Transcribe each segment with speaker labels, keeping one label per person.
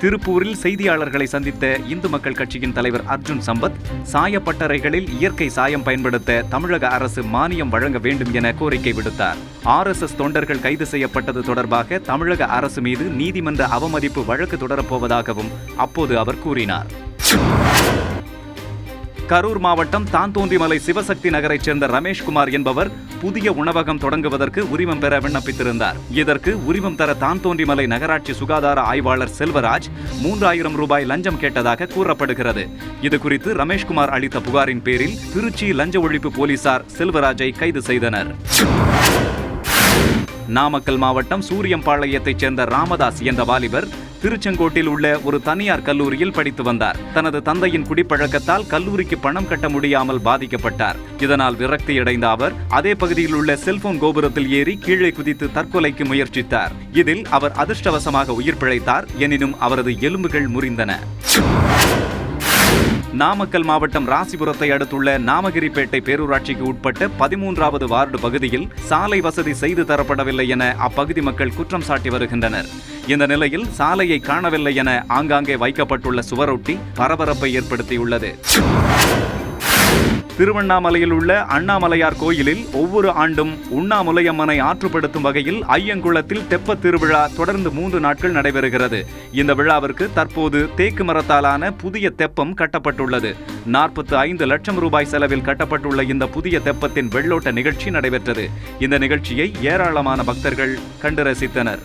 Speaker 1: திருப்பூரில் செய்தியாளர்களை சந்தித்த இந்து மக்கள் கட்சியின் தலைவர் அர்ஜுன் சம்பத், சாயப்பட்டறைகளில் இயற்கை சாயம் பயன்படுத்த தமிழக அரசு மானியம் வழங்க வேண்டும் என கோரிக்கை விடுத்தார். RSS தொண்டர்கள் கைது செய்யப்பட்டது தொடர்பாக தமிழக அரசு மீது நீதிமன்ற அவமதிப்பு வழக்கு தொடரப்போவதாகவும் அப்போது அவர் கூறினார். கரூர் மாவட்டம் தாந்தோன்றிமலை சிவசக்தி நகரைச் சேர்ந்த ரமேஷ்குமார் என்பவர் புதிய உணவகம் தொடங்குவதற்கு உரிமம் பெற விண்ணப்பித்திருந்தார். இதற்கு உரிமம் தர தாந்தோன்றிமலை நகராட்சி சுகாதார ஆய்வாளர் செல்வராஜ் 3000 ரூபாய் லஞ்சம் கேட்டதாக கூறப்படுகிறது. இதுகுறித்து ரமேஷ்குமார் அளித்த புகாரின் பேரில் திருச்சி லஞ்ச ஒழிப்பு போலீசார் செல்வராஜை கைது செய்தனர். நாமக்கல் மாவட்டம் சூரியம்பாளையத்தைச் சேர்ந்த ராமதாஸ் என்ற வாலிபர் திருச்செங்கோட்டில் உள்ள ஒரு தனியார் கல்லூரியில் படித்து வந்தார். தனது தந்தையின் குடிப்பழக்கத்தால் கல்லூரிக்கு பணம் கட்ட முடியாமல் பாதிக்கப்பட்டார். இதனால் விரக்தியடைந்த அவர் அதே பகுதியில் உள்ள செல்போன் கோபுரத்தில் ஏறி கீழே குதித்து தற்கொலைக்கு முயற்சித்தார். இதில் அவர் அதிர்ஷ்டவசமாக உயிர் பிழைத்தார். எனினும் அவரது எலும்புகள் முறிந்தன. நாமக்கல் மாவட்டம் ராசிபுரத்தை அடுத்துள்ள நாமகிரிப்பேட்டை பேரூராட்சிக்கு உட்பட்ட 13வது வார்டு பகுதியில் சாலை வசதி செய்து தரப்படவில்லை என அப்பகுதி மக்கள் குற்றம் சாட்டி வருகின்றனர். இந்த நிலையில் சாலையை காணவில்லை என ஆங்காங்கே வைக்கப்பட்டுள்ள சுவரொட்டி பரபரப்பை ஏற்படுத்தியுள்ளது. திருவண்ணாமலையில் உள்ள அண்ணாமலையார் கோயிலில் ஒவ்வொரு ஆண்டும் உண்ணாமுலையம்மனை ஆற்றுப்படுத்தும் வகையில் ஐயங்குளத்தில் தெப்பத் திருவிழா தொடர்ந்து 3 நாட்கள் நடைபெறுகிறது. இந்த விழாவிற்கு தற்போது தேக்கு மரத்தாலான புதிய தெப்பம் கட்டப்பட்டுள்ளது. 45 லட்சம் ரூபாய் செலவில் கட்டப்பட்டுள்ள இந்த புதிய தெப்பத்தின் வெள்ளோட்ட நிகழ்ச்சி நடைபெற்றது. இந்த நிகழ்ச்சியை ஏராளமான பக்தர்கள் கண்டு ரசித்தனர்.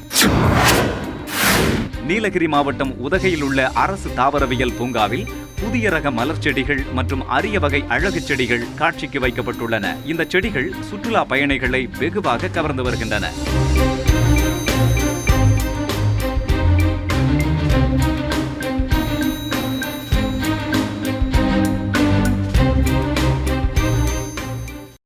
Speaker 1: நீலகிரி மாவட்டம் உதகையில் உள்ள அரசு தாவரவியல் பூங்காவில் புதிய ரக மலர் செடிகள் மற்றும் அரிய வகை அழகு செடிகள் காட்சிக்கு வைக்கப்பட்டுள்ளன. இந்த செடிகள் சுற்றுலா பயணிகளை வெகுவாக கவர்ந்து வருகின்றன.